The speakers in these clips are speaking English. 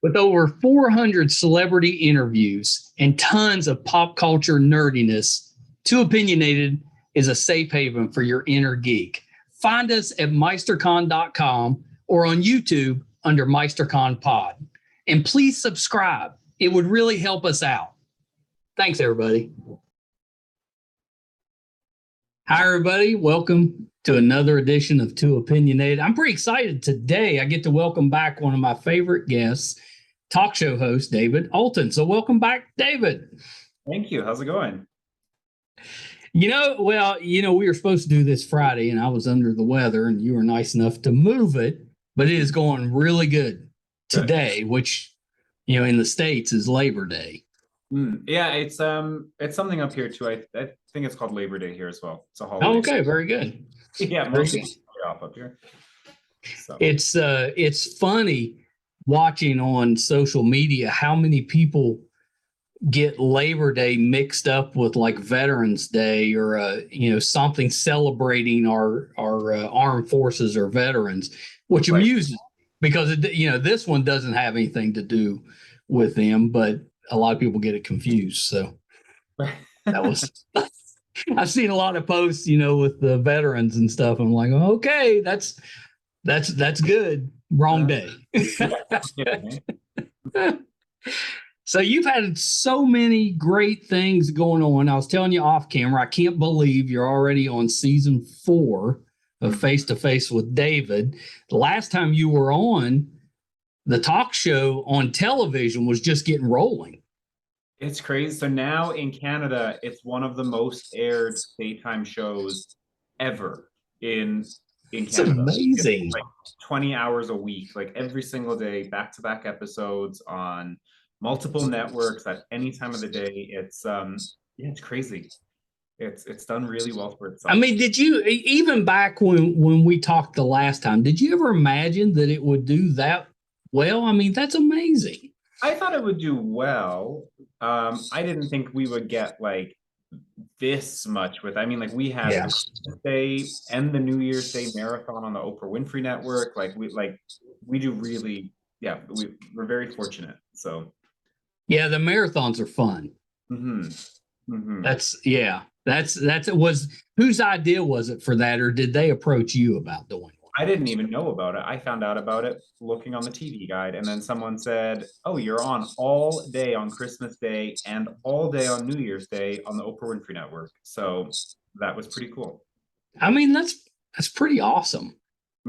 With over 400 celebrity interviews and tons of pop culture nerdiness, Too Opinionated is a safe haven for your inner geek. Find us at meistercon.com or on YouTube under MeisterCon Pod. And please subscribe. It would really help us out. Thanks, everybody. Hi, everybody. Welcome to another edition of Too Opinionated. I'm pretty excited today. I get to welcome back one of my favorite guests, talk show host David Oulton. So welcome back, David. Thank you. How's it going? We were supposed to do this Friday, and I was under the weather, and you were nice enough to move it, but it is going really good today, which, in the States is Labor Day. Yeah, it's something up here too. I think it's called Labor Day here as well. It's a holiday. Oh, okay, very good. Yeah, most of it's off up here. So. It's funny watching on social media how many people get Labor Day mixed up with like Veterans Day or something celebrating our armed forces or veterans, which amuses me because this one doesn't have anything to do with them, but a lot of people get it confused. So that was I've seen a lot of posts, with the veterans and stuff. I'm like, okay, that's good. Wrong day. So you've had so many great things going on. I was telling you off camera, I can't believe you're already on season 4 of Face to Face with David. The last time you were on, the talk show on television was just getting rolling. It's crazy. So now in Canada, it's one of the most aired daytime shows ever in Canada. It's amazing. It's like 20 hours a week, like every single day, back-to-back episodes on multiple networks at any time of the day. It's it's crazy. It's done really well for itself. I mean, did you, even back when we talked the last time, did you ever imagine that it would do that well? I mean, that's amazing. I thought it would do well. I didn't think we would get like this much with. I mean, like we had the Christmas Day and the New Year's Day marathon on the Oprah Winfrey Network. We do really, we're very fortunate. So yeah, the marathons are fun. Whose idea was it for that, or did they approach you about doing one? I didn't even know about it. I found out about it looking on the TV guide, and then someone said, "Oh, you're on all day on Christmas Day and all day on New Year's Day on the Oprah Winfrey Network." So that was pretty cool. I mean, that's pretty awesome.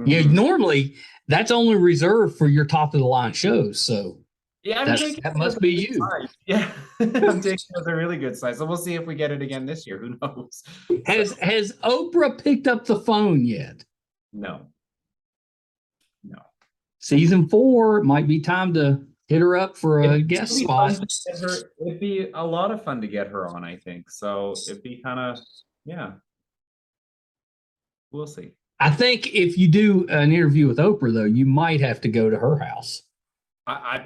Yeah, normally that's only reserved for your top of the line shows. So yeah, that must be you. Size. Yeah, I'm taking it as a really good size. So we'll see if we get it again this year. Who knows? Has Oprah picked up the phone yet? No. Season 4, it might be time to hit her up for a guest spot. It'd be a lot of fun to get her on, I think. So it'd be kind of, we'll see. I think if you do an interview with Oprah, though, you might have to go to her house.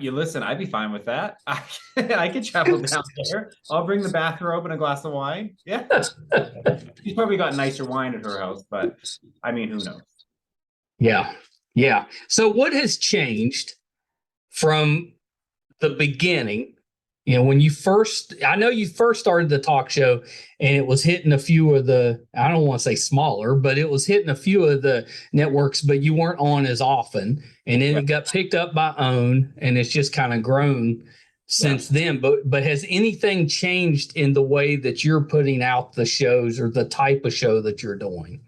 You listen, I'd be fine with that. I could travel down there. I'll bring the bathrobe and a glass of wine. Yeah. She's probably got nicer wine at her house, but I mean, who knows? Yeah. Yeah. So what has changed from the beginning? When I know you first started the talk show and it was hitting a few of the, I don't want to say smaller, but it was hitting a few of the networks, but you weren't on as often. And then it got picked up by OWN, and it's just kind of grown since then. But has anything changed in the way that you're putting out the shows or the type of show that you're doing?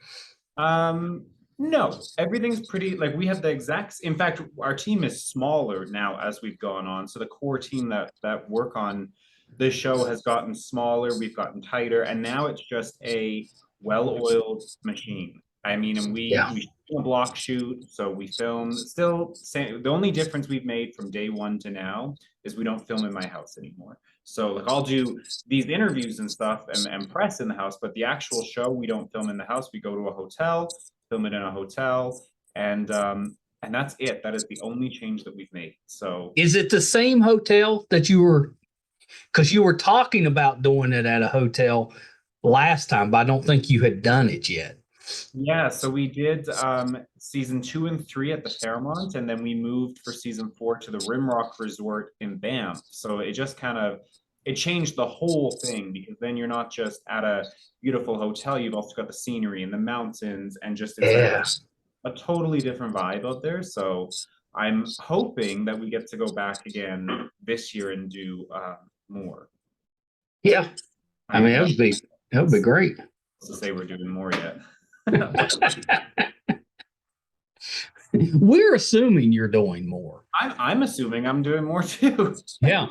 No, everything's pretty, like we have the exact, in fact, our team is smaller now as we've gone on. So the core team that work on this show has gotten smaller, we've gotten tighter, and now it's just a well-oiled machine. I mean, and we do a block shoot, so we film still. The only difference we've made from day one to now is we don't film in my house anymore. So like I'll do these interviews and stuff and press in the house, but the actual show we don't film in the house. We go to a hotel, film it in a hotel, and that's it. That is the only change that we've made. So is it the same hotel that you were, because you were talking about doing it at a hotel last time, but I don't think you had done it yet. Yeah, so we did season 2 and 3 at the Fairmont, and then we moved for season 4 to the Rimrock Resort in Banff. So it just kind of it changed the whole thing because then you're not just at a beautiful hotel, you've also got the scenery and the mountains, and just it's like Yeah. a totally different vibe out there. So I'm hoping that we get to go back again this year and do more. Yeah. I I mean, love that would be great. to say we're doing more yet. We're assuming you're doing more. I'm assuming I'm doing more too. Yeah.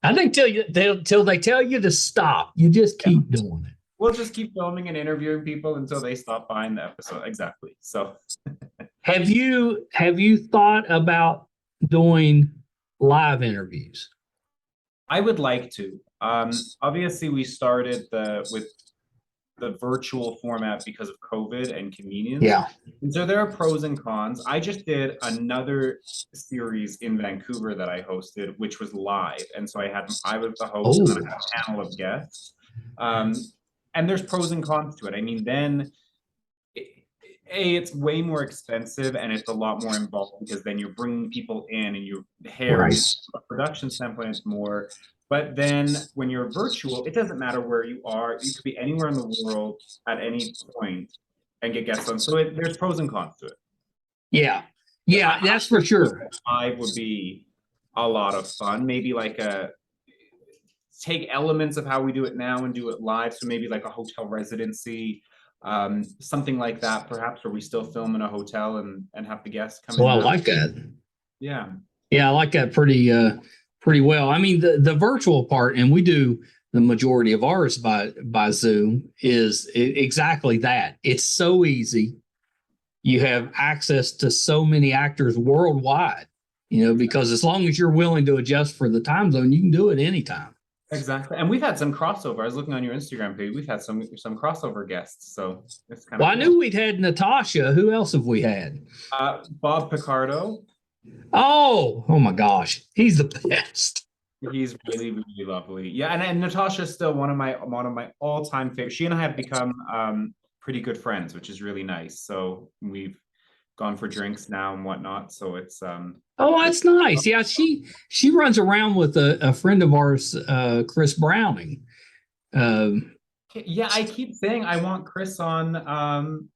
I think till they tell you to stop, you just keep doing it. We'll just keep filming and interviewing people until they stop buying the episode. Exactly. So Have you thought about doing live interviews? I would like to. Obviously, we started with the virtual format because of COVID and convenience. Yeah. And so there are pros and cons. I just did another series in Vancouver that I hosted, which was live. And so I was the host and then I had a panel of guests. Um, and there's pros and cons to it. I mean, then it's way more expensive and it's a lot more involved because then you're bringing people in and you're Right. from a production standpoint, it's more. But then when you're virtual, it doesn't matter where you are. You could be anywhere in the world at any point and get guests on. So there's pros and cons to it. Yeah. Yeah, that's for sure. Live would be a lot of fun. Maybe like take elements of how we do it now and do it live. So maybe like a hotel residency, something like that, perhaps, where we still film in a hotel and have the guests come in. Well, I like that. Yeah. Yeah, I like that pretty well. I mean, the virtual part, and we do the majority of ours by Zoom, is exactly that. It's so easy. You have access to so many actors worldwide, because as long as you're willing to adjust for the time zone, you can do it anytime. Exactly. And we've had some crossover. I was looking on your Instagram page. We've had some crossover guests. So it's kind of Well, cool. I knew we'd had Natasha. Who else have we had? Bob Picardo. Oh my gosh. He's the best. He's really, really lovely. Yeah, and Natasha's still one of my all-time favorites. She and I have become pretty good friends, which is really nice. So we've gone for drinks now and whatnot. So it's oh, that's nice. Yeah, she runs around with a friend of ours, Chris Browning. Yeah, I keep saying I want Chris on.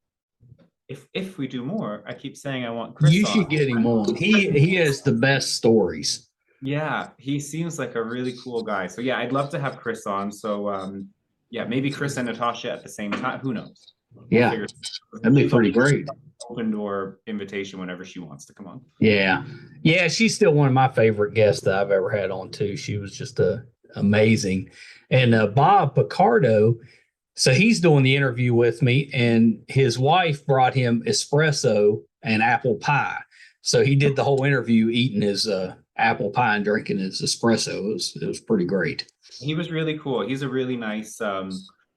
If we do more, I keep saying I want Chris. You should get him on. He has the best stories. Yeah, he seems like a really cool guy. So yeah, I'd love to have Chris on. So yeah, maybe Chris and Natasha at the same time. Who knows? Yeah, that'd be pretty great. Open door invitation whenever she wants to come on. Yeah, she's still one of my favorite guests that I've ever had on too. She was just amazing. And Bob Picardo, so he's doing the interview with me, and his wife brought him espresso and apple pie. So he did the whole interview eating his apple pie and drinking his espresso. It was pretty great. He was really cool. He's a really nice,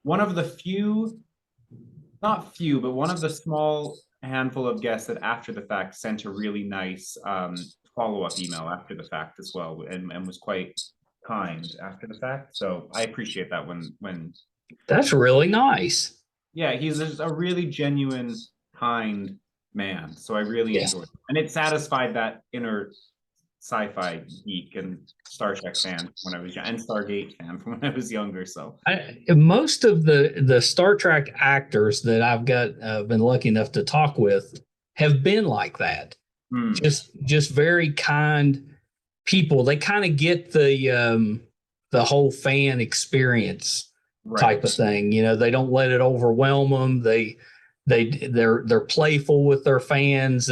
one of the few, not few, but one of the small handful of guests that after the fact sent a really nice follow-up email after the fact as well, and was quite kind after the fact. So I appreciate that when that's really nice. Yeah, he's a really genuine, kind man. So I really enjoyed it. And it satisfied that inner sci-fi geek and Star Trek fan when I was young, and Stargate fan from when I was younger. So most of the Star Trek actors that I've been lucky enough to talk with have been like that. Just very kind people. They kind of get the whole fan experience type of thing. They don't let it overwhelm them. They're playful with their fans,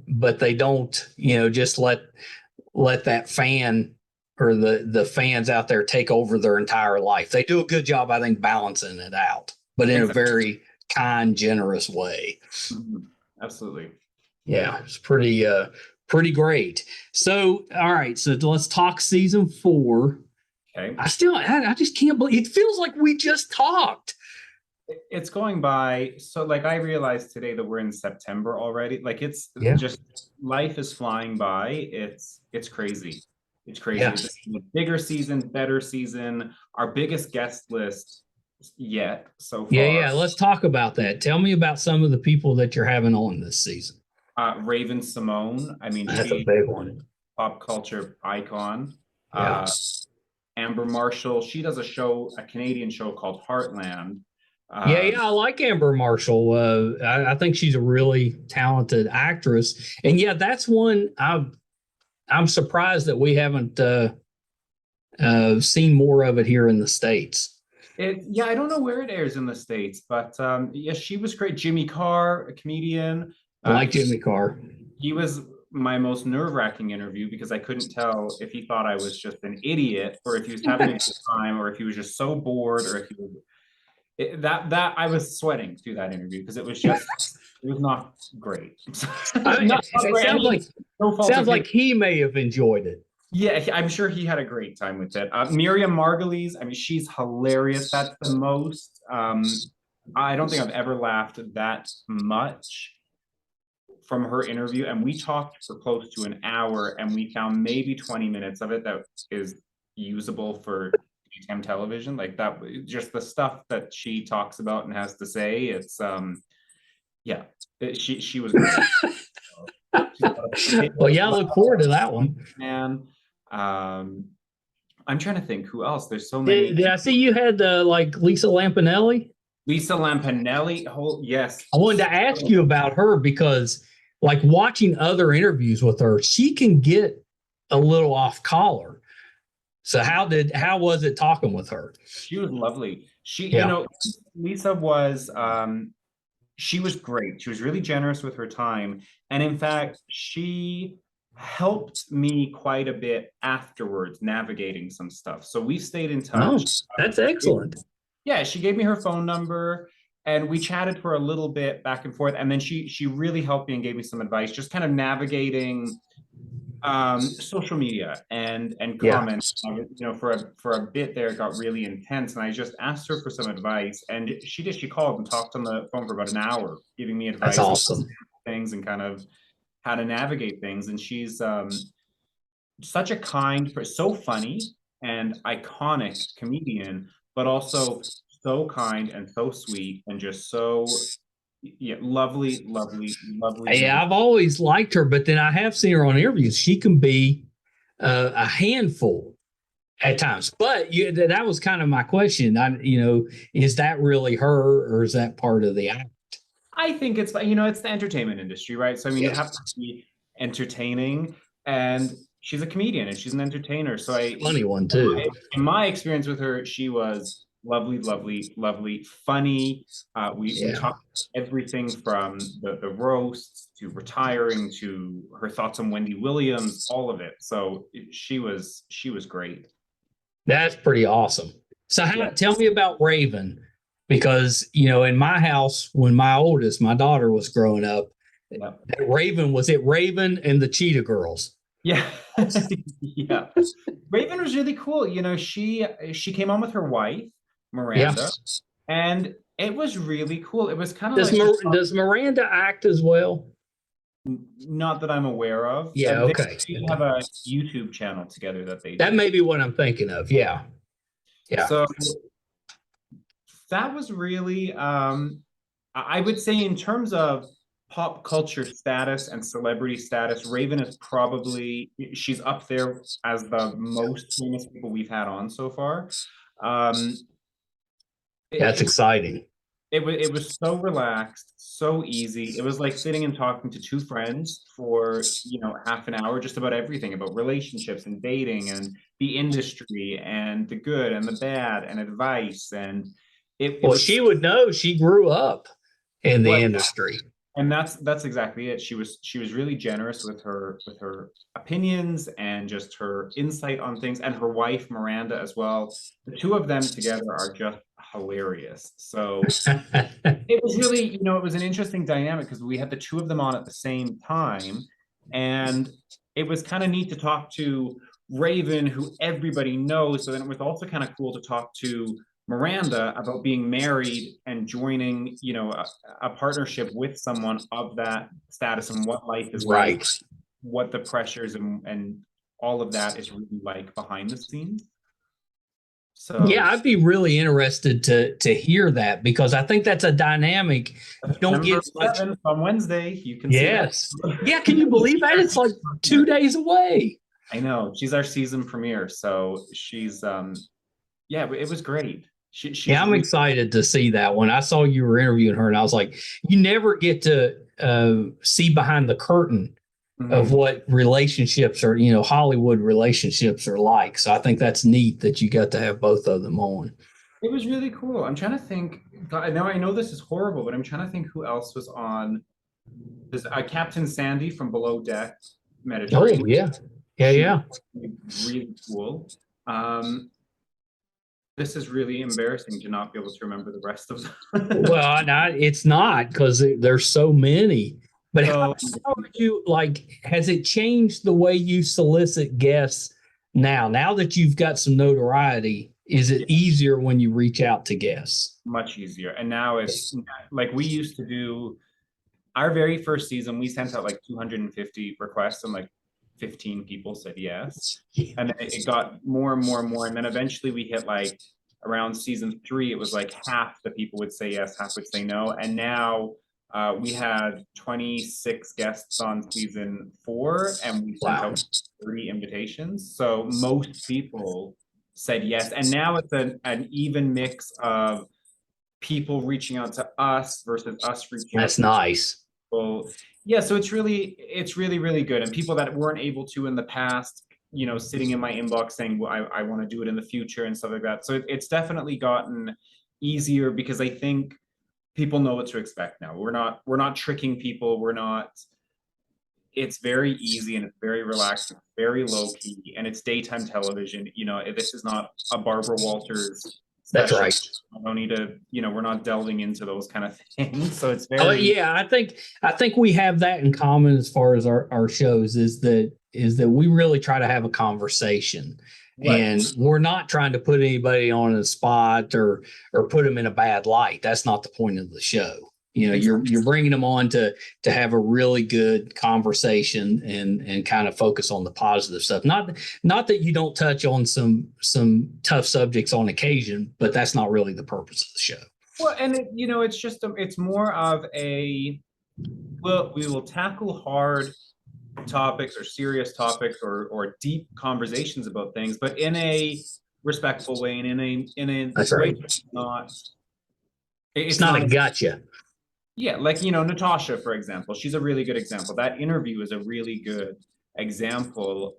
but they don't just let that fan or the fans out there take over their entire life. They do a good job, I think, balancing it out, but in a very kind, generous way. Absolutely. Yeah, it's pretty great. So, all right, so let's talk season 4. Okay. I just can't believe it. Feels like we just talked. It's going by. So like I realized today that we're in September already. Like it's just life is flying by. It's crazy. It's crazy. It's a bigger season, better season. Our biggest guest list yet so Yeah, far. yeah. Let's talk about that. Tell me about some of the people that you're having on this season. Raven Symone, I mean, That's a she big one. pop culture icon. Yeah. Amber Marshall, she does a show, a Canadian show called Heartland. Yeah, Um, yeah, I like Amber Marshall. I think she's a really talented actress, and yeah, that's one I'm surprised that we haven't seen more of it here in the states. yeah, I don't know where it airs in the States, but yeah, she was great. Jimmy Carr, a comedian. I like He Jimmy Carr. he was my most nerve-wracking interview because I couldn't tell if he thought I was just an idiot or if he was having a good time or if he was just so bored or if he was that I was sweating through that interview because it was not great. Not It great. I mean, no fault sounds of his. like he may have enjoyed it. Yeah, I'm sure he had a great time with it. Miriam Margolyes, I mean, she's hilarious. That's the most. I don't think I've ever laughed that much from her interview. And we talked for close to an hour, and we found maybe 20 minutes of it that is usable for daytime television. Like that, just the stuff that she talks about and has to say. It's yeah, she was great. Well, yeah, I look forward to that one. Man, um, I'm trying to think who else. There's so many. Did I see you had like Lisa Lampanelli? Lisa Lampanelli. Oh, yes. I wanted to ask you about her because, like, watching other interviews with her, she can get a little off collar. So how was it talking with her? She was lovely. Yeah. Lisa was she was great. She was really generous with her time. And in fact, she helped me quite a bit afterwards navigating some stuff. So we stayed in Oh, touch. that's excellent. Yeah, she gave me her phone number and we chatted for a little bit back and forth. And then she really helped me and gave me some advice, just kind of navigating social media and Yeah, comments. For a bit there, it got really intense, and I just asked her for some advice, and she called and talked on the phone for about an hour, giving me that's advice on awesome. things and kind of how to navigate things. And she's such a kind, so funny and iconic comedian, but also so kind and so sweet and just so yeah, lovely, lovely, lovely human. Yeah, I've always liked her, but then I have seen her on interviews. She can be a handful at times. But that was kind of my question. Is that really her, or is that part of the act? I think it's it's the entertainment industry, right? So I mean, you Yeah, have to be entertaining, and she's a comedian and she's an entertainer. So funny one too. in my experience with her, she was lovely, lovely, lovely, funny. We Yeah, talked everything from the roasts to retiring to her thoughts on Wendy Williams, all of it. So she was great. that's pretty awesome. So, Yeah. tell me about Raven, because in my house when my daughter was growing up, Yeah. Raven was it Raven and the Cheetah Girls. Yeah. Yeah. Raven was really cool. She came on with her wife, Yeah. Miranda, and it was really cool. It was kind of like Does Miranda act as well? not that I'm aware of. Yeah. They Okay. have a YouTube channel together that they That do. may be what I'm thinking of. Yeah. Yeah. So that was really, I would say, in terms of pop culture status and celebrity status, Raven is probably she's up there as the most famous people we've had on so far. Um, That's it, exciting. it was so relaxed, so easy. It was like sitting and talking to two friends for half an hour, just about everything, about relationships and dating and the industry and the good and the bad and advice. And it Well, was she would know. She grew up in the what industry. and that's exactly it. She was really generous with her opinions and just her insight on things, and her wife Miranda as well. The two of them together are just hilarious. So it was really, it was an interesting dynamic because we had the two of them on at the same time, and it was kind of neat to talk to Raven, who everybody knows, but then it was also kind of cool to talk to Miranda about being married and joining, a partnership with someone of that status and what life is like, Right. what the pressures and all of that is really like behind the scenes. So Yeah, I'd be really interested to hear that because I think that's a dynamic you don't September get much. 7th on Wednesday, you can see that. Yes. Yeah, can you believe that? It's like 2 days away. I know, she's our season premiere, so she's yeah, it was great. She's Yeah, I'm really excited to see that one. I saw you were interviewing her, and I was like, you never get to see behind the curtain of Mhm. what relationships are, Hollywood relationships are like. So I think that's neat that you got to have both of them on. It was really cool. I'm trying to think. God, now I know this is horrible, but I'm trying to think who else was on. There's Captain Sandy from Below Deck Oh, Mediterranean. yeah. Yeah, She was yeah. really cool. Um, this is really embarrassing to not be able to remember the rest of them. Well, it's not because there's so many. But So how are you like? Has it changed the way you solicit guests now? Now that you've got some notoriety, is it yeah, easier when you reach out to guests? much easier. And now it's like we used to do our very first season, we sent out like 250 requests and like 15 people said yes. And then it got more and more and more. And then eventually we hit like around season 3, it was like half the people would say yes, half would say no. And now we had 26 guests on season 4 and we sent Wow. out 30 invitations. So most people said yes. And now it's an even mix of people reaching out to us versus us reaching out That's to nice. people. Yeah, so it's really, really good. And people that weren't able to in the past, sitting in my inbox saying, well, I want to do it in the future and stuff like that. So it's definitely gotten easier because I think people know what to expect now. We're not tricking people. It's very easy and it's very relaxed, it's very low key, and it's daytime television. This is not a Barbara Walters That's special. right. I don't need to, we're not delving into those kind of things. So it's Oh very, yeah, I think we have that in common as far as our shows is that we really try to have a conversation. right. And we're not trying to put anybody on a spot or put them in a bad light. That's not the point of the show. Exactly. You're bringing them on to have a really good conversation and kind of focus on the positive stuff. Not that you don't touch on some tough subjects on occasion, but that's not really the purpose of the show. Well, and it's just it's more of a we will tackle hard topics or serious topics or deep conversations about things, but in a respectful way and in a That's way right. that's not It's it's not a not gotcha. yeah, like Natasha, for example, she's a really good example. That interview is a really good example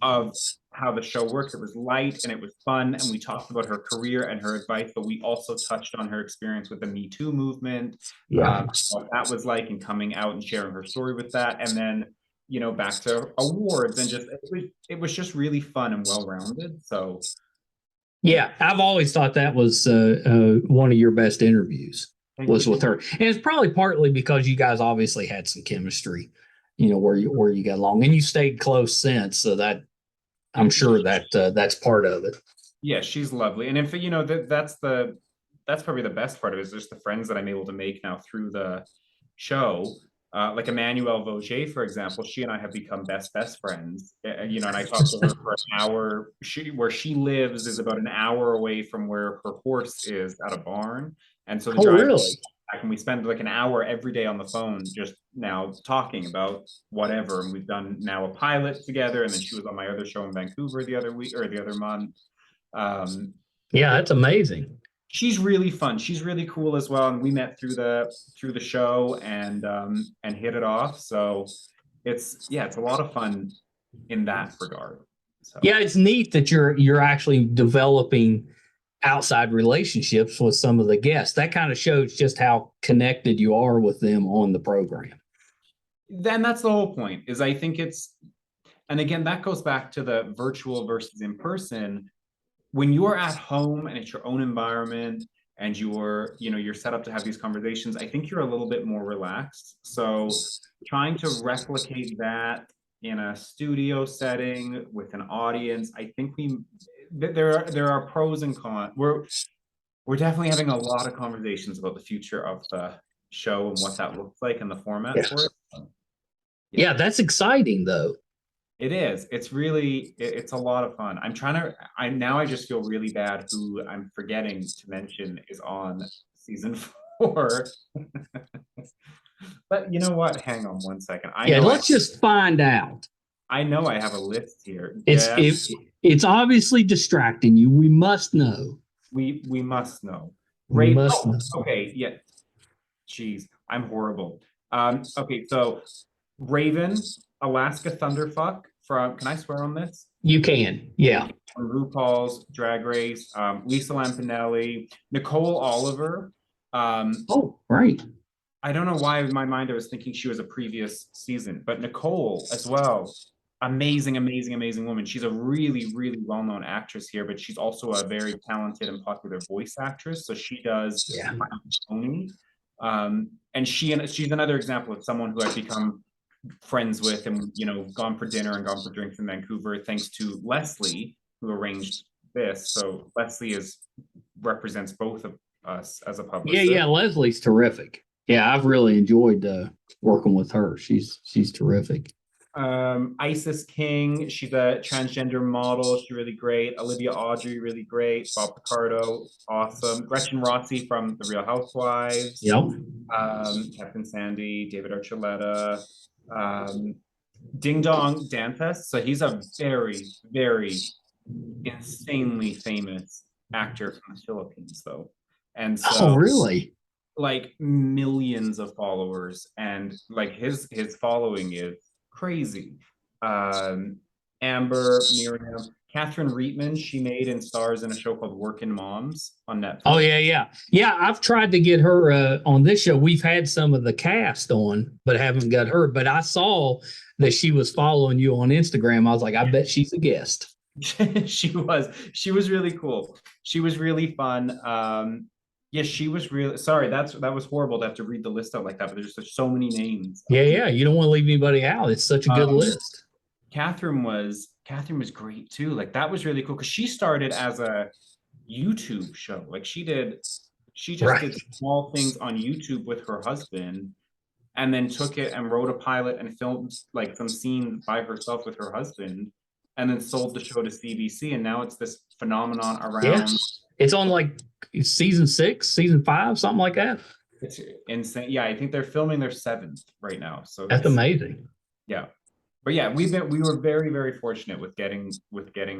of how the show works. It was light and it was fun, and we talked about her career and her advice, but we also touched on her experience with the Me Too movement, Yeah. what that was like, and coming out and sharing her story with that, and then back to awards and just it was just really fun and well rounded. So Yeah, I've always thought that was one of your best interviews thank was you. with her, and it's probably partly because you guys obviously had some chemistry, where you got along, and you stayed close since. So that I'm sure that that's part of it. Yeah, she's lovely, and if that's probably the best part of it is just the friends that I'm able to make now through the show. Like Emmanuelle Vauger, for example, she and I have become best friends. And I talked to her for an hour. Where she lives is about an hour away from where her horse is at a barn, and so the Oh, drive really? back, and we spend like an hour every day on the phone just now talking about whatever. And we've done now a pilot together, and then she was on my other show in Vancouver the other week or the other month. Um, Yeah, it, that's amazing. she's really fun. She's really cool as well, and we met through the show and hit it off. So it's a lot of fun in that regard. So Yeah, it's neat that you're actually developing outside relationships with some of the guests. That kind of shows just how connected you are with them on the program. then that's the whole point. Is I think and again that goes back to the virtual versus in person. When you're at home and it's your own environment and you're set up to have these conversations, I think you're a little bit more relaxed. So trying to replicate that in a studio setting with an audience, I think there are pros and cons. We're definitely having a lot of conversations about the future of the show and what that looks like and the format Yeah. for it. Yeah. Yeah, that's exciting though. It is. It's really, it's a lot of fun. I just feel really bad who I'm forgetting to mention is on season 4. But you know what? Hang on one second. Yeah, let's just find out. I know I have a list here. It's it's obviously distracting you. We must know. We must know. We must know. Okay, yeah. Jeez, I'm horrible. Okay, so Raven, Alaska Thunderfuck from, can I swear on this? You can, yeah. From RuPaul's Drag Race, Lisa Lampanelli, Nicole Oliver. Oh, right. I don't know why in my mind I was thinking she was a previous season, but Nicole as well. Amazing, amazing, amazing woman. She's a really, really well-known actress here, but she's also a very talented and popular voice actress. So she does Tony. And she's another example of someone who I've become friends with and, you know, gone for dinner and gone for drinks in Vancouver, thanks to Leslie, who arranged this. So Leslie represents both of us as a publicist. Yeah, Leslie's terrific. Yeah, I've really enjoyed working with her. She's terrific. Isis King, she's a transgender model. She's really great. Olivia Audrey, really great. Bob Picardo, awesome. Gretchen Rossi from The Real Housewives. Yep. Captain Sandy, David Archuleta, Ding Dong Danfest. So he's a very, very insanely famous actor from the Philippines, though. And so, really? Like millions of followers, and like his following is crazy. Amber, Miriam, Catherine Reitman, she made and stars in a show called Working Moms on Netflix. Oh yeah. I've tried to get her on this show. We've had some of the cast on, but haven't got her. But I saw that she was following you on Instagram. I was like, I bet she's a guest. She was really cool. She was really fun. Yeah, she was really sorry. That was horrible to have to read the list out like that, but there's just so many names. Yeah. You don't want to leave anybody out. It's such a good list. Catherine was great too. Like that was really cool because she started as a YouTube show. Like she just did small things on YouTube with her husband, and then took it and wrote a pilot and filmed like some scenes by herself with her husband, and then sold the show to CBC. And now it's this phenomenon around. Yeah. It's on like season 6, season 5, something like that. It's insane. Yeah, I think they're filming their 7th right now. So that's amazing. Yeah. But yeah, we were very, very fortunate with getting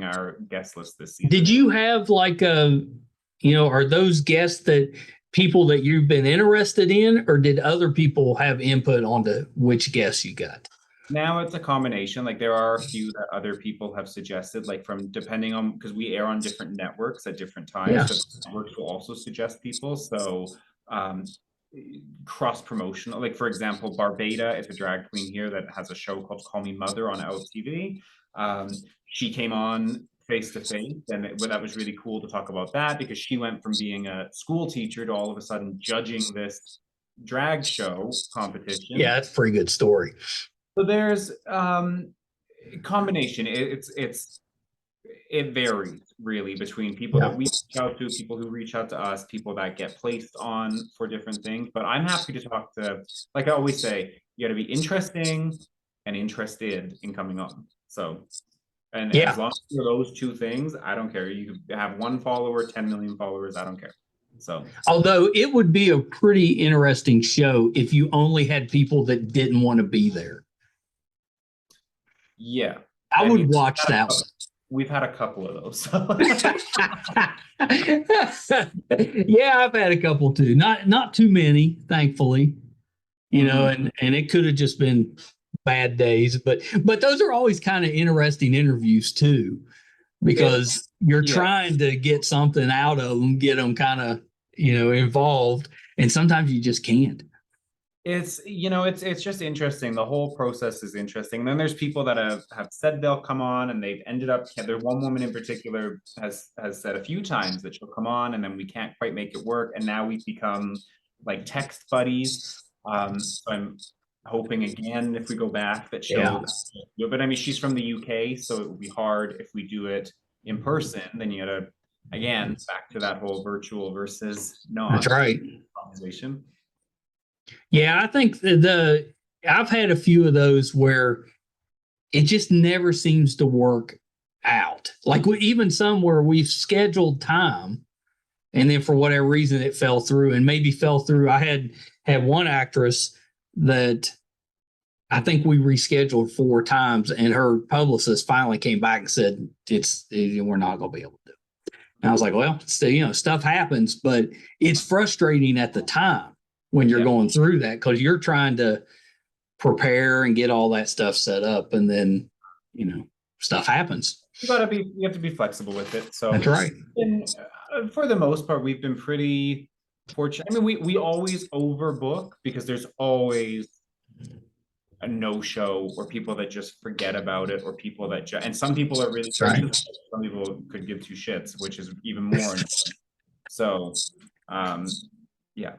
our guest list this season. Did you have like are those guests that people that you've been interested in, or did other people have input onto which guests you got? Now it's a combination. Like there are a few that other people have suggested, like from depending on, because we air on different networks at different times. Yeah. So networks will also suggest people. So cross promotional, like for example, Barbada is a drag queen here that has a show called Call Me Mother on OUTtv. She came on face to face, and that was really cool to talk about that because she went from being a school teacher to all of a sudden judging this drag show competition. Yeah, that's a pretty good story. So there's combination. It varies really between people that we reach out to, people who reach out to us, people that get placed on for different things. But I'm happy to talk to, like I always say, you got to be interesting and interested in coming on. So, and as long as you're those two things, I don't care. You could have 1 follower, 10 million followers, I don't care. So, although it would be a pretty interesting show if you only had people that didn't want to be there. Yeah, I would watch that one. We've had a couple of those. Yeah, I've had a couple too. Not too many, thankfully. You know, and it could have just been bad days, but those are always kind of interesting interviews too, because you're trying to get something out of them, get them kind of, involved, and sometimes you just can't. It's just interesting. The whole process is interesting. And then there's people that have said they'll come on, and they've ended up. There's one woman in particular has said a few times that she'll come on, and then we can't quite make it work. And now we've become like text buddies. So I'm hoping again if we go back that she'll. Yeah. But I mean, she's from the UK, so it would be hard if we do it in person. Then you gotta again back to that whole virtual versus not. That's right. Conversation. Yeah, I think I've had a few of those where it just never seems to work out. Like even some where we've scheduled time, and then for whatever reason it fell through, and maybe fell through. I had one actress that I think we rescheduled 4 times, and her publicist finally came back and said, we're not going to be able to do it. And I was like, well, stuff happens, but it's frustrating at the time when you're going through that, because you're trying to prepare and get all that stuff set up, and then, stuff happens. You have to be flexible with it. So that's right. And for the most part, we've been pretty fortunate. I mean, we always overbook because there's always a no-show, or people that just forget about it, or people that and some people are really right. Some people could give 2 shits, which is even more. So, yeah.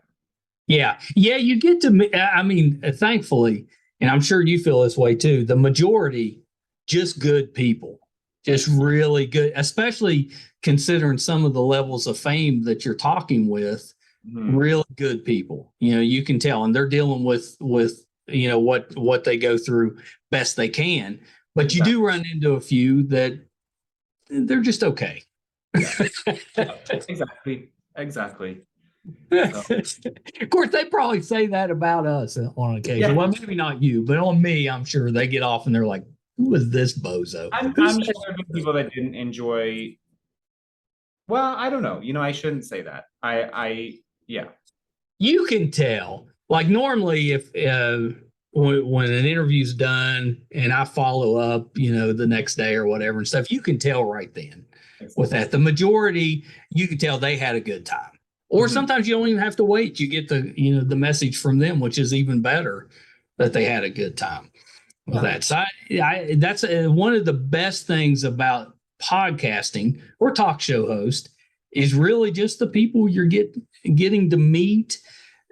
You get to. I mean, thankfully, and I'm sure you feel this way too. The majority, just good people, just really good, especially considering some of the levels of fame that you're talking with. Really good people. You can tell, and they're dealing with what they go through best they can. But you do run into a few that they're just okay. Exactly. Of course, they probably say that about us on occasion. Well, maybe not you, but on me, I'm sure they get off and they're like, "Who is this bozo?" I'm sure there have been people that didn't enjoy. Well, I don't know. I shouldn't say that. You can tell. Like normally, if when an interview's done and I follow up, the next day or whatever and stuff, you can tell right then. With that, the majority, you can tell they had a good time. Or sometimes you don't even have to wait. You get the message from them, which is even better, that they had a good time with that. So that's one of the best things about podcasting or talk show host is really just the people you're getting to meet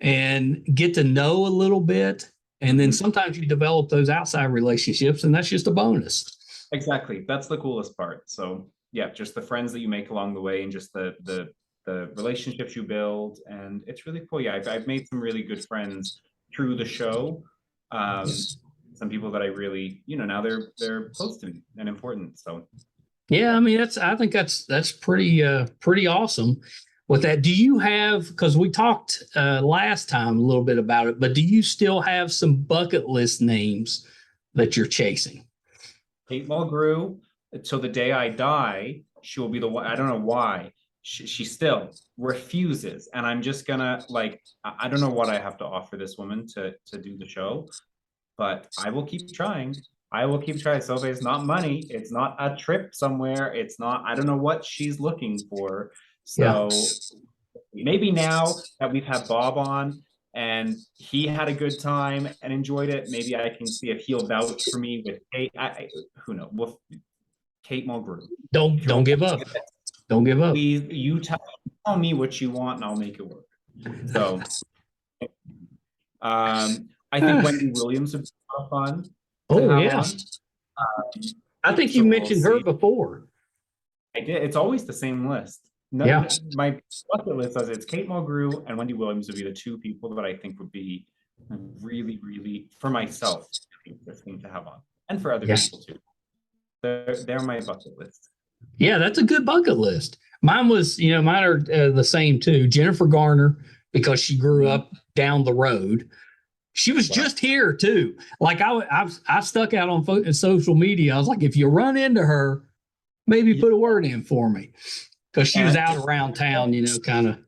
and get to know a little bit. And then sometimes you develop those outside relationships, and that's just a bonus. Exactly. That's the coolest part. So yeah, just the friends that you make along the way, and just the relationships you build. And it's really cool. Yeah, I've made some really good friends through the show. Some people that I really, now they're close to me and important. So yeah, I mean, I think that's pretty awesome. With that, do you have, because we talked last time a little bit about it, but do you still have some bucket list names that you're chasing? Kate Mulgrew, till the day I die, she will be the one. I don't know why. She still refuses. And I'm just gonna, I don't know what I have to offer this woman to do the show, but I will keep trying. So it's not money. It's not a trip somewhere. It's not, I don't know what she's looking for. So maybe now that we've had Bob on and he had a good time and enjoyed it, maybe I can see if he'll vouch for me with Kate. Who knows? Well, Kate Mulgrew. Don't give up. Don't give up. Please, you tell me what you want and I'll make it work. So I think Wendy Williams would be a lot of fun. Oh, yeah. I think you mentioned her before. I did. It's always the same list. No, my bucket list says it's Kate Mulgrew and Wendy Williams would be the 2 people that I think would be really, really, for myself, interesting to have on, and for other people too. They're my bucket list. Yeah, that's a good bucket list. Mine are the same too. Jennifer Garner, because she grew up down the road. She was just here too. Like I stuck out on social media. I was like, if you run into her, maybe put a word in for me, because she was out around town, kind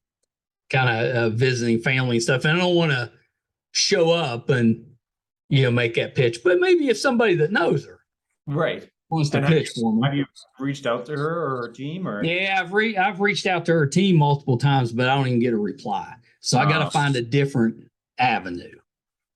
of visiting family and stuff. And I don't want to show up and make that pitch, but maybe if somebody that knows her, right, wants to pitch for me. Have you reached out to her or her team? Or yeah, I've reached out to her team multiple times, but I don't even get a reply. So I got to find a different avenue.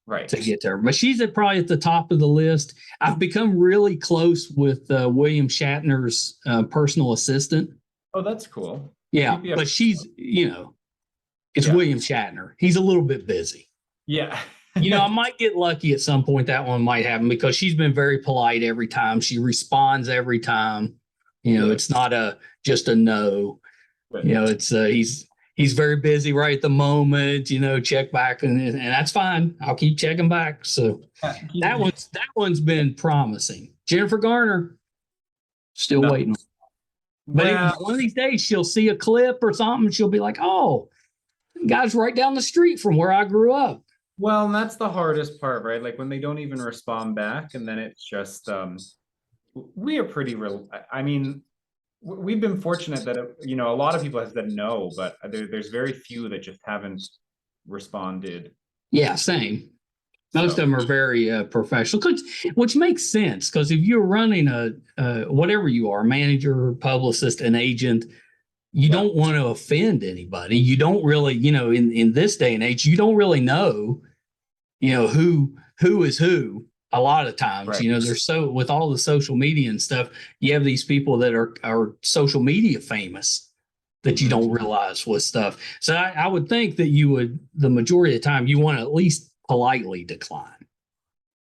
Right. To get there. But she's probably at the top of the list. I've become really close with William Shatner's personal assistant. Oh, that's cool. Yeah, but she's, it's William Shatner. He's a little bit busy. Yeah. I might get lucky at some point. That one might happen, because she's been very polite every time. She responds every time. It's not just a no. Right. It's he's very busy right at the moment, check back, and that's fine. I'll keep checking back. So that one's been promising. Jennifer Garner, still No. waiting. But Well, one of these days she'll see a clip or something. She'll be like, "Oh, guy's right down the street from where I grew up." well, and that's the hardest part, right? Like when they don't even respond back, and then it's just we are pretty real. I mean, we've been fortunate that you know, a lot of people have said no, but there's very few that just haven't responded. Yeah, same. Most So of them are very professional, which makes sense because if you're running a whatever you are, manager, publicist, an agent, you yeah, don't want to offend anybody. You don't really, in this day and age, you don't really know, who is who. A lot of times, right. there's with all the social media and stuff, you have these people that are social media famous that you Mhm. don't realize with stuff. So I would think that the majority of the time, you want to at least politely decline.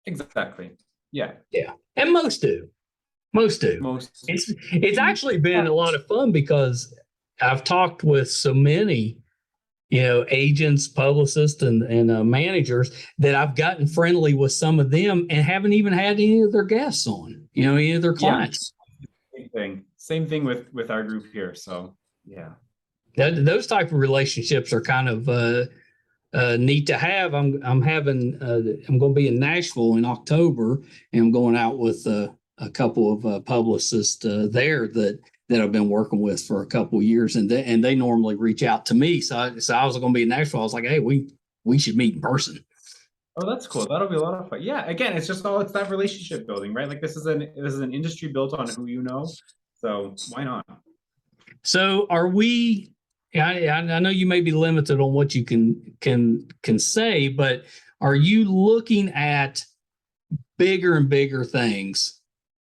Exactly. Yeah. Yeah. And most do. Most do. Most. It's actually been a lot of fun because I've talked with so many, agents, publicists, and managers that I've gotten friendly with some of them and haven't even had any of their guests on, any of their Yeah. clients. Same thing. Same thing with our group here. So yeah. Those type of relationships are kind of neat to have. I'm going to be in Nashville in October, and I'm going out with a couple of publicists there that I've been working with for a couple of years, and they normally reach out to me. So I was going to be in Nashville. I was like, hey, we should meet in person. Oh, that's cool. That'll be a lot of fun. Yeah. Again, it's that relationship building, right? Like this is an industry built on who you know. So why not? So are we? I know you may be limited on what you can say, but are you looking at bigger and bigger things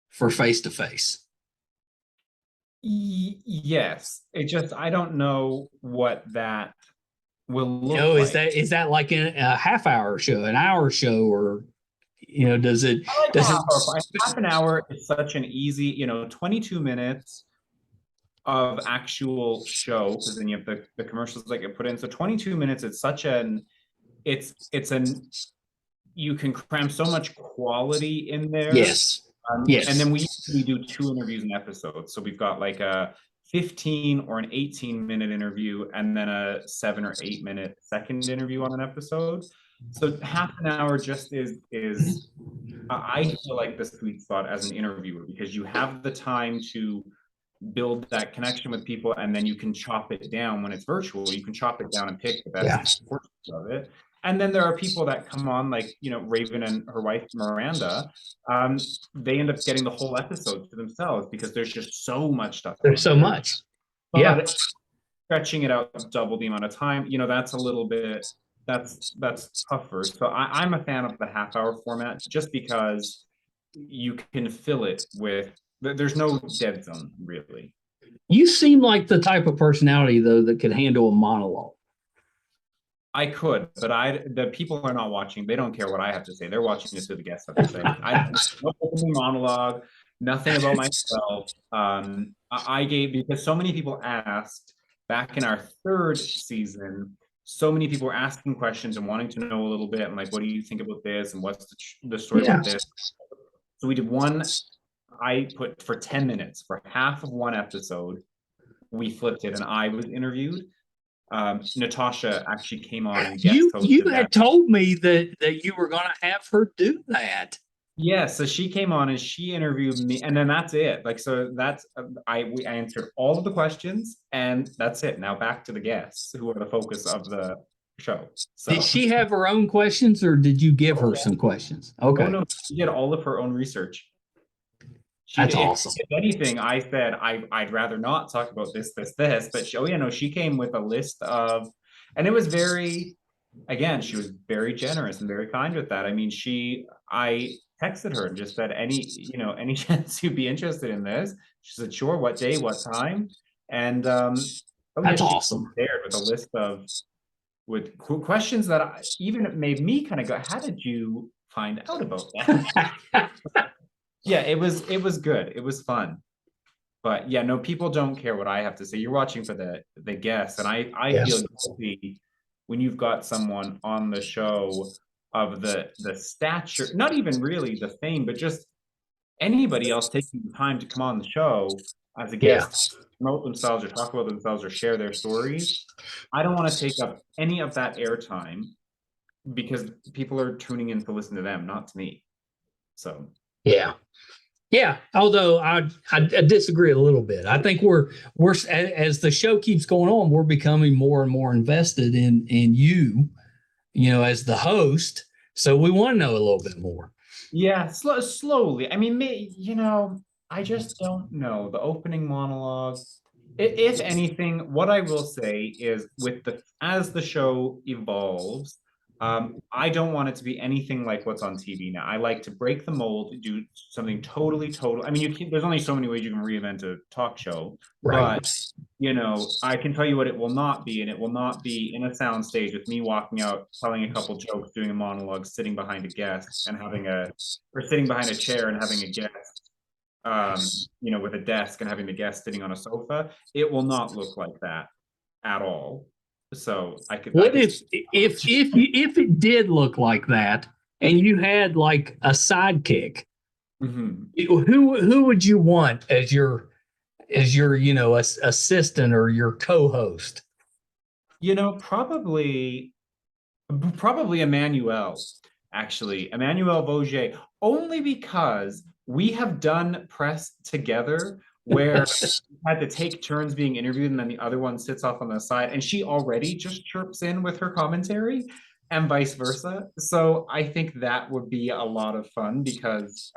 for face to face? Yes. I don't know what that will look Is like. that like a half hour show, an hour show, or does it I like a does it? half an hour is such an easy, 22 minutes of actual show, because then you have the commercials that get put in. So 22 minutes, it's such it's an you can cram so much quality in there. Yes, And yes, then we do 2 interviews an episode. So we've got like a 15 or an 18-minute interview and then a 7 or 8 minute second interview on an episode. So half an hour just is I feel like the sweet spot as an interviewer, because you have the time to build that connection with people, and then you can chop it down when it's virtual. You can chop it down and pick the yeah. best portions of it. And then there are people that come on, like Raven and her wife Miranda. They end up getting the whole episode to themselves because there's just so much stuff There's on so there. much. Yeah. But stretching it out double the amount of time, that's a little bit that's tougher. So I'm a fan of the half-hour format, just because you can fill it with, there's no dead zone really. You seem like the type of personality though that could handle a monologue. I could, but the people are not watching. They don't care what I have to say. They're watching to see the guests have to say. No opening monologue, nothing about myself. I gave, because so many people asked back in our third season. So many people were asking questions and wanting to know a little bit, and like, what do you think about this, and what's the story about this? So we did one. I put for 10 minutes for half of one episode. We flipped it, and I was interviewed. Natasha actually came on and guest You hosted had that. told me that you were going to have her do that. Yeah, so she came on and she interviewed me, and then that's it. Like, so that's I answered all of the questions, and that's it. Now back to the guests, who are the focus of the show. So Did she have her own questions, or did you give her some questions? Okay. oh no, she did all of her own research. That's awesome. If anything, I said I'd rather not talk about this, but she came with a list of, and it was very, again, she was very generous and very kind with that. I mean, I texted her and just said, any chance you'd be interested in this? She said, sure. What day? What time? And That's she awesome. There with a list with questions that even made me kind of go, how did you find out about that? Yeah, it was good. It was fun. But yeah, no, people don't care what I have to say. You're watching for the guests, and I Yes. feel guilty when you've got someone on the show of the stature, not even really the fame, but just anybody else taking the time to come on the show as a Yeah. guest, promote themselves or talk about themselves or share their stories, I don't want to take up any of that airtime because people are tuning in to listen to them, not to me. So Yeah. Yeah, although I disagree a little bit. I think we're as the show keeps going on, we're becoming more and more invested in you, as the host. So we want to know a little bit more. yeah, slowly. I mean, I just don't know. The opening monologue. If anything, what I will say is with the as the show evolves, I don't want it to be anything like what's on TV now. I like to break the mold, do something totally total. I mean, there's only so many ways you can reinvent a talk show, Right. but I can tell you what it will not be, and it will not be in a sound stage with me walking out, telling a couple jokes, doing a monologue, sitting behind a guest and or sitting behind a chair and having a guest, with a desk and having the guest sitting on a sofa. It will not look like that at all. So I What could, if it did look like that and you had like a sidekick? Mhm. Who would you want as your assistant or your co-host? Probably Emmanuel, actually, Emmanuel Vaugier, only because we have done press together where we had to take turns being interviewed and then the other one sits off on the side and she already just chirps in with her commentary and vice versa. So I think that would be a lot of fun because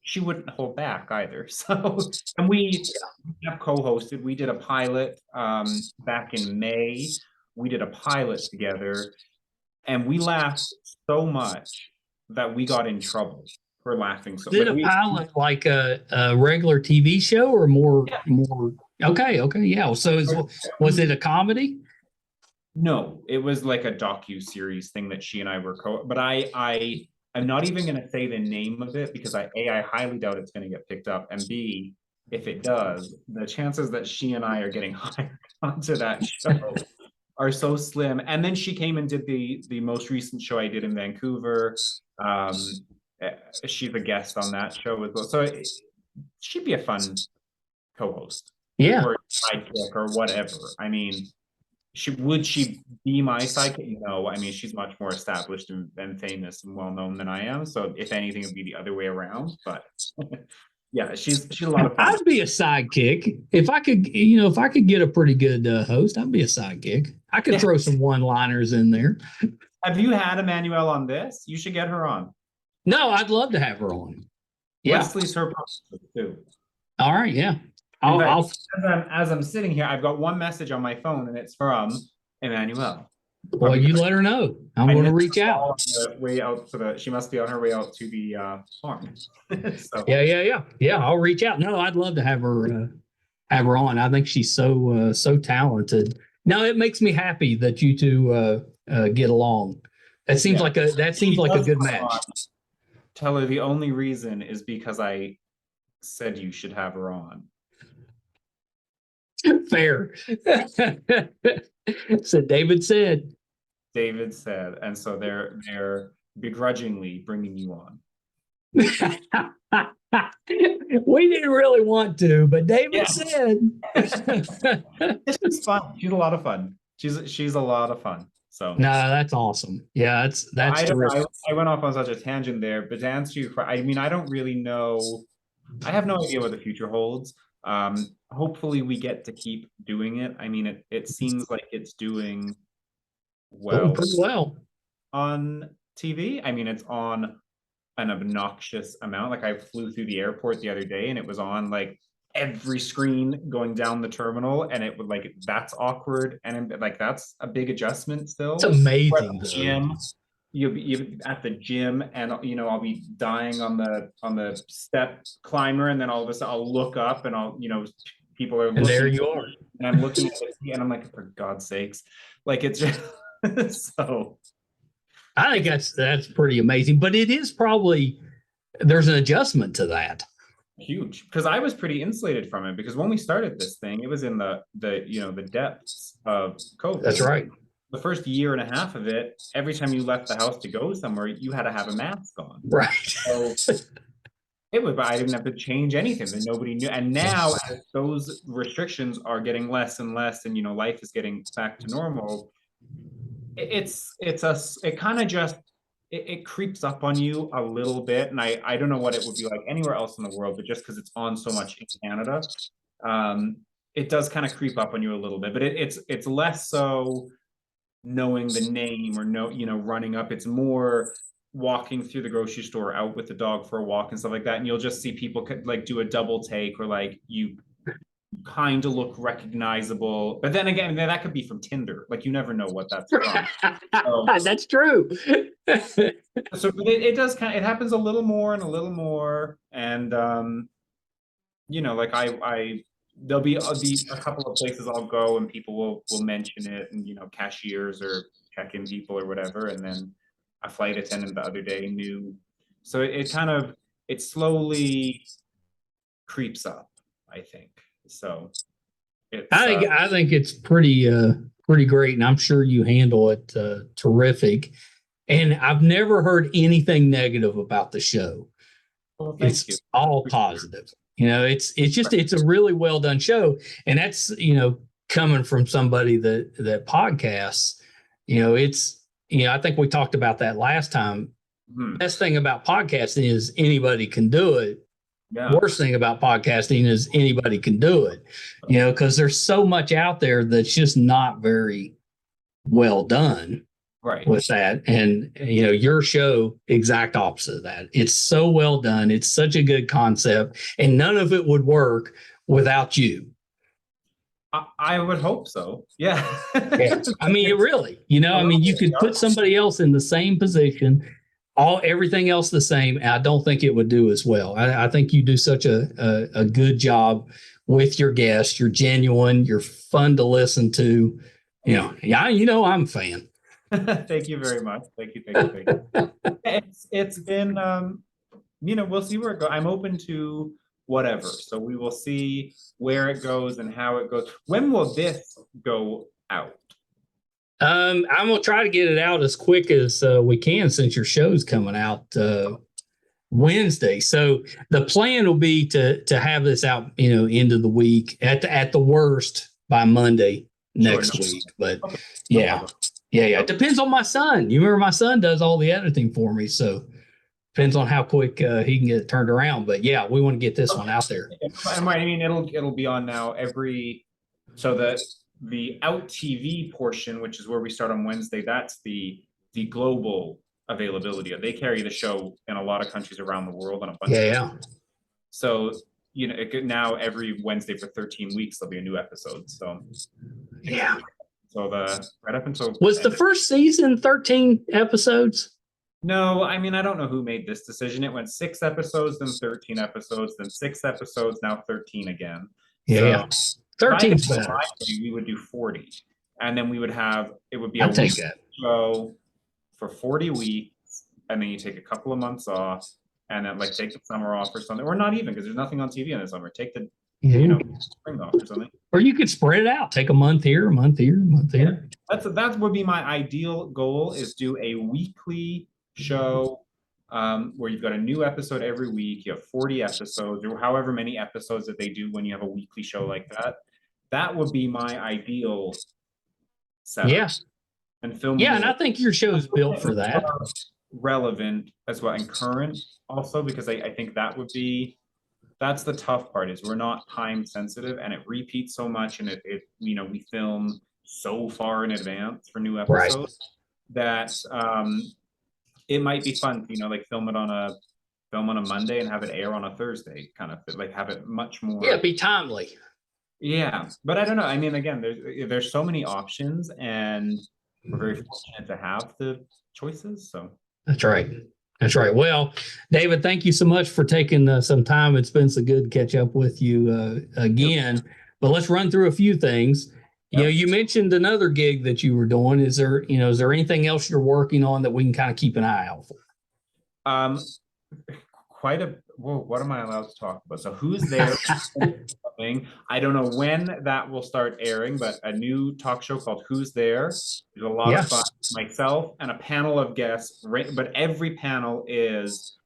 she wouldn't hold back either. So, and we have co-hosted, we did a pilot back in May. We did a pilot together and we laughed so much that we got in trouble for laughing so Did like a we pilot like a regular TV show or more? Okay, yeah. So was it a comedy? no, it was like a docu-series thing that she and I were but I'm not even going to say the name of it because I highly doubt it's going to get picked up, and B, if it does, the chances that she and I are getting hired onto that show are so slim. And then she came and did the most recent show I did in Vancouver. Um, she's a guest on that show as well. So she'd be a fun co-host Yeah. or sidekick or whatever. I mean, she be my sidekick? No, I mean she's much more established and famous and well known than I am. So if anything, it'd be the other way around. But yeah, she's a lot of fun. I'd be a sidekick if I could. If I could get a pretty good host, I'd be a sidekick. I could Yeah. throw some one-liners in there. Have you had Emmanuel on this? You should get her on. No, I'd love to have her on. Yeah. Leslie's her producer too. All right. Yeah. In fact, I'll as I'm sitting here, I've got one message on my phone, and it's from Emmanuel. Well, you let her know. I'm going to reach out. Way out she must be on her way out to the farm. So. Yeah. I'll reach out. No, I'd love to have her on. I think she's so talented. Now it makes me happy that you two get along. That seems like a good match. Tell her the only reason is because I said you should have her on. Fair. So David said. And so they're begrudgingly bringing you on. We didn't really want to, but David said. It's fun. She's a lot of fun. She's a lot of fun. So no, that's awesome. Yeah, that's terrific. I went off on such a tangent there, but to answer you, I mean, I don't really know. I have no idea what the future holds. Hopefully we get to keep doing it. I mean, it seems like it's doing well pretty well on TV. I mean, it's on an obnoxious amount. Like I flew through the airport the other day and it was on like every screen going down the terminal, and it would like that's awkward and like that's a big adjustment still. It's amazing. Gym, you at the gym, and I'll be dying on the step climber, and then all of a sudden I'll look up and people are looking, and there you are, and I'm looking at it and I'm like, for God's sakes, like it's just so. I think that's pretty amazing, but it is probably there's an adjustment to that. Huge, because I was pretty insulated from it because when we started this thing, it was in the depths of COVID. That's right. The first year and a half of it, every time you left the house to go somewhere, you had to have a mask on. Right. So It would, but I didn't have to change anything that nobody knew. And now, as those restrictions are getting less and less, and life is getting back to normal, it kind of just it creeps up on you a little bit. And I don't know what it would be like anywhere else in the world, but just because it's on so much in Canada, um, it does kind of creep up on you a little bit. But it's less so knowing the name or running up. It's more walking through the grocery store, out with the dog for a walk and stuff like that, and you'll just see people like do a double take, or like you kind of look recognizable, but then again, that could be from Tinder. Like, you never know what that's from. So, That's true. it does it happens a little more and a little more, and like I there'll be a couple of places I'll go and people will mention it, and cashiers or check-in people or whatever, and then a flight attendant the other day knew. So it slowly creeps up, I think. So I think it's pretty great, and I'm sure you handle it terrific. And I've never heard anything negative about the show. well, thank you. All positive. It's a really well done show, and that's coming from somebody that podcasts. I think we talked about that last time. Best thing about podcasting is anybody can do it. Yeah. Worst thing about podcasting is anybody can do it, because there's so much out there that's just not very well done. Right. With that. And, your show, exact opposite of that. It's so well done. It's such a good concept, and none of it would work without you. I would hope so. Yeah. Yeah. I mean, you could put somebody else in the same position, everything else the same, and I don't think it would do as well. I think you do such a good job with your guests. You're genuine. You're fun to listen to. I'm a fan. Thank you very much. Thank you. It's been, we'll see where it goes. I'm open to whatever. So we will see where it goes and how it goes. When will this go out? I'm gonna try to get it out as quick as we can, since your show's coming out Wednesday. So the plan will be to have this out, end of the week, at the worst by Monday next week. But yeah. It depends on my son. You remember, my son does all the editing for me, so depends on how quick he can get it turned around. But yeah, we want to get this one out there. I mean, it'll be on now so that the OUTtv portion, which is where we start on Wednesday, that's the global availability. They carry the show in a lot of countries around the world on a bunch of So now every Wednesday for 13 weeks there'll be a new episode. So yeah. So right up until was the first season 13 episodes? No, I mean, I don't know who made this decision. It went 6 episodes, then 13 episodes, then 6 episodes, now 13 again. Yeah. So 13 is better. We would do 40. And then it would be I'll take that. Show for 40 weeks, and then you take a couple of months off, and then take the summer off or something. Or not even, because there's nothing on TV in the summer. Take the spring off or something. Or you could spread it out. Take a month here, a month here, a month here. That would be my ideal goal, is do a weekly show where you've got a new episode every week. You have 40 episodes, or however many episodes that they do when you have a weekly show like that. That would be my ideal setup. Yes. And film. Yeah, and I think your show is built for that. Relevant as well, and current also, because I think that's the tough part, is we're not time sensitive, and it repeats so much, and we film so far in advance for new episodes that it might be fun, film it on a Monday and have it air on a Thursday, kind of have it much more. Yeah, be timely. Yeah, but I don't know. I mean, again, there's so many options, and we're very fortunate to have the choices. So that's right. That's right. Well, David, thank you so much for taking some time. It's been so good to catch up with you again. But let's run through a few things. You mentioned another gig that you were doing. Is there anything else you're working on that we can kind of keep an eye out for? What am I allowed to talk about? So Who's There? I don't know when that will start airing, but a new talk show called Who's There. There's a lot of fun. Myself and a panel of guests, but every panel is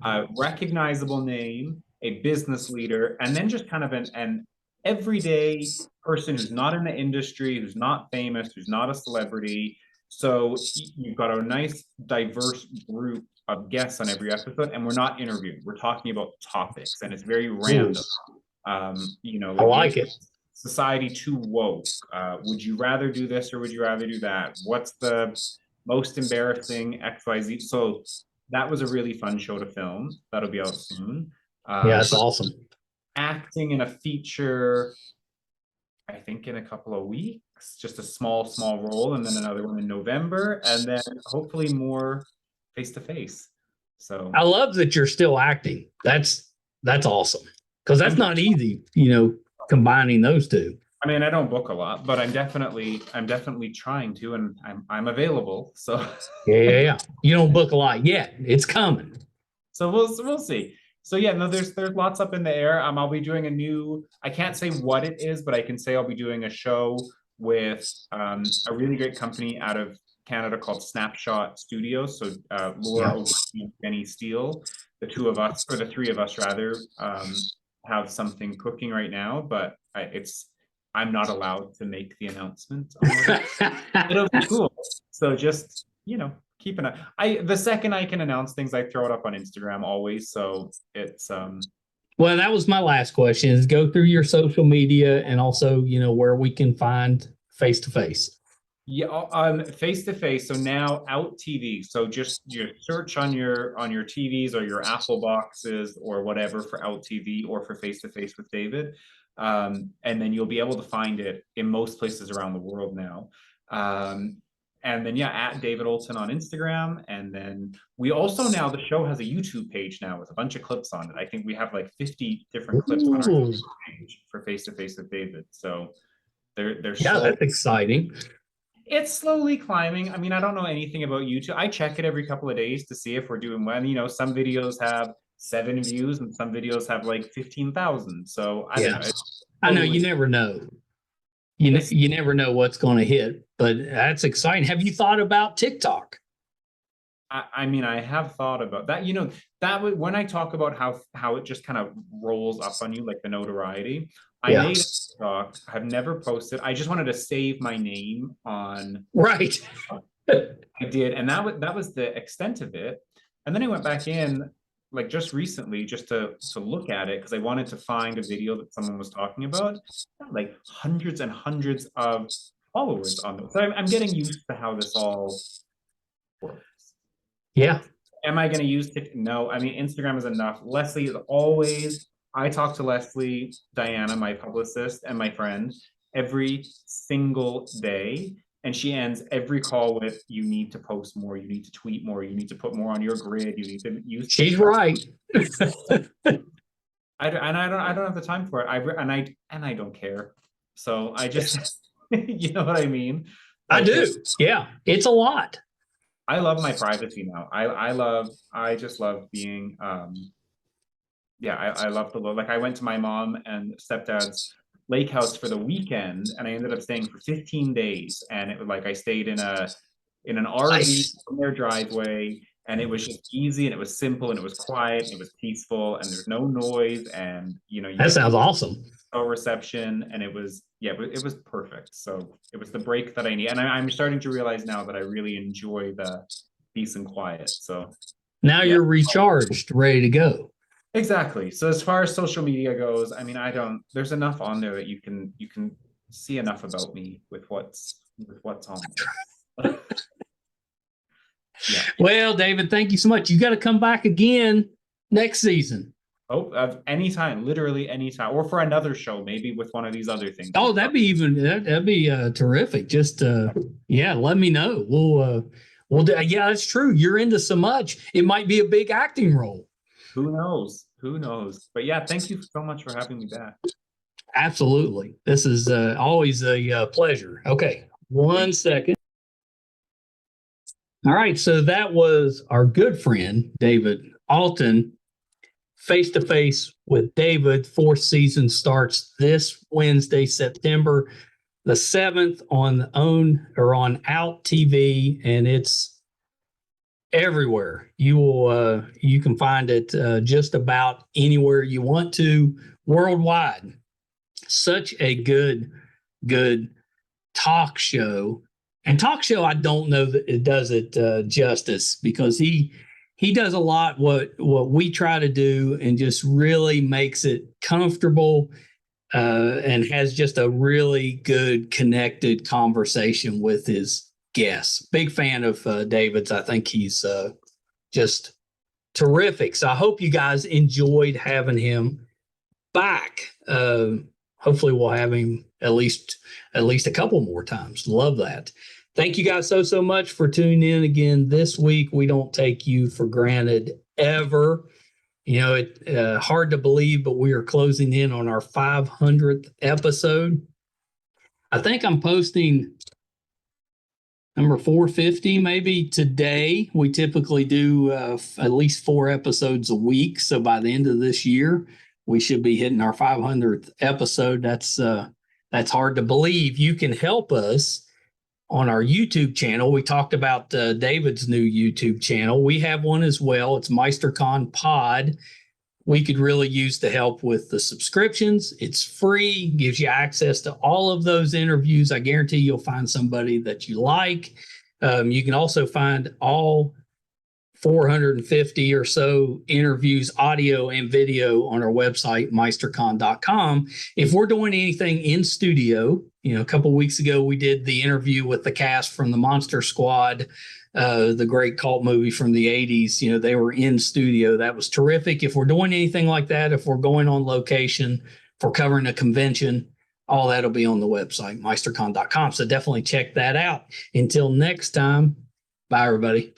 a recognizable name, a business leader, and then just kind of an everyday person who's not in the industry, who's not famous, who's not a celebrity. So you've got a nice, diverse group of guests on every episode, and we're not interviewing. We're talking about topics, and it's very Ooh, random. I Like like it. society too woke? Would you rather do this or would you rather do that? What's the most embarrassing XYZ? So that was a really fun show to film. That'll be out soon. Yeah, that's awesome. Acting in a feature, I think in a couple of weeks, just a small role, and then another one in November, and then hopefully more face to face. So I love that you're still acting. That's awesome because that's I'm not easy, you know, combining those two. I mean, I don't book a lot, but I'm definitely trying to, and I'm available. So Yeah. You don't book a lot yet. It's coming. so we'll see. So yeah, no, there's lots up in the air. I'll be doing a new. I can't say what it is, but I can say I'll be doing a show with a really great company out of Canada called Snapshot Studios. So Laura Yeah. Oulton and Benny Steele, the two of us, or the three of us rather, have something cooking right now, but I'm not allowed to make the announcement. It'll be cool. So just, keep an eye. The second I can announce things, I throw it up on Instagram always. So it's Well, that was my last question is go through your social media and also, you know, where we can find face to face. yeah, face to face. So now OUTtv. So just your search on your TVs or your Apple boxes or whatever for OUTtv or for face to face with David. And then you'll be able to find it in most places around the world now. And then yeah, at David Oulton on Instagram. And then we also now the show has a YouTube page now with a bunch of clips on it. I think we have like 50 different clips on our Ooh, YouTube page for face to face with David. So they're yeah, slow. that's exciting. It's slowly climbing. I mean, I don't know anything about YouTube. I check it every couple of days to see if we're doing well. Some videos have 7 views and some videos have like 15,000. So I don't Yeah. know. I know you Totally. never know. You never know what's going to hit, but that's exciting. Have you thought about TikTok? I mean, I have thought about that. When I talk about how it just kind of rolls up on you like the notoriety. I Yeah. made a TikTok. I've never posted. I just wanted to save my name on. Right. I did, and that was the extent of it. And then I went back in like just recently just to look at it because I wanted to find a video that someone was talking about. Like hundreds and hundreds of followers on them. So I'm getting used to how this all works. Yeah. Am I going to use TikTok? No. I mean, Instagram is enough. Leslie is always. I talk to Leslie, Diana, my publicist, and my friend every single day. And she ends every call with, you need to post more, you need to tweet more, you need to put more on your grid, you need to use She's TikTok. right. I don't have the time for it. I don't care. So I just you know what I mean? I Like, do. Yeah. It's a lot. I love my privacy now. I just love being yeah, I love the like I went to my mom and stepdad's lake house for the weekend and I ended up staying for 15 days and it was like I stayed in an RV Nice. in their driveway and it was just easy and it was simple and it was quiet and it was peaceful and there's no noise and you That get sounds awesome. no reception and it was it was perfect. So it was the break that I need and I'm starting to realize now that I really enjoy the peace and quiet. So Now yeah. you're recharged, ready to go. Exactly. So as far as social media goes, I mean, there's enough on there that you can see enough about me with what's on there. Yeah. Well, David, thank you so much. You got to come back again next season. Oh, anytime, literally anytime, or for another show, maybe with one of these other things. Oh, that'd be terrific. Just yeah, let me know. We'll do, yeah, that's true. You're into so much. It might be a big acting role. Who knows? Who knows? But yeah, thank you so much for having me back. Absolutely. This is always a pleasure. Okay, one second. All right, so that was our good friend David Oulton, face to face with David. Fourth season starts this Wednesday, September the 7th on OUTtv, and it's everywhere. You can find it just about anywhere you want to worldwide. Such a good talk show. And talk show, I don't know that it does it justice, because he does a lot what we try to do, and just really makes it comfortable, and has just a really good connected conversation with his guests. Big fan of David's. I think he's just terrific. So I hope you guys enjoyed having him back. Hopefully we'll have him at least a couple more times. Love that. Thank you guys so much for tuning in again this week. We don't take you for granted ever. You know, it hard to believe, but we are closing in on our 500th episode. I think I'm posting number 450 maybe today. We typically do at least 4 episodes a week. So by the end of this year, we should be hitting our 500th episode. That's hard to believe. You can help us on our YouTube channel. We talked about David's new YouTube channel. We have one as well. It's MeisterCon Pod. We could really use the help with the subscriptions. It's free, gives you access to all of those interviews. I guarantee you'll find somebody that you like. You can also find all 450 or so interviews, audio and video, on our website, meistercon.com. If we're doing anything in studio, you know, a couple of weeks ago, we did the interview with the cast from the Monster Squad, the great cult movie from the 80s. You know, they were in studio. That was terrific. If we're doing anything like that, if we're going on location, if we're covering a convention, all that'll be on the website, meistercon.com. So definitely check that out. Until next time, bye, everybody.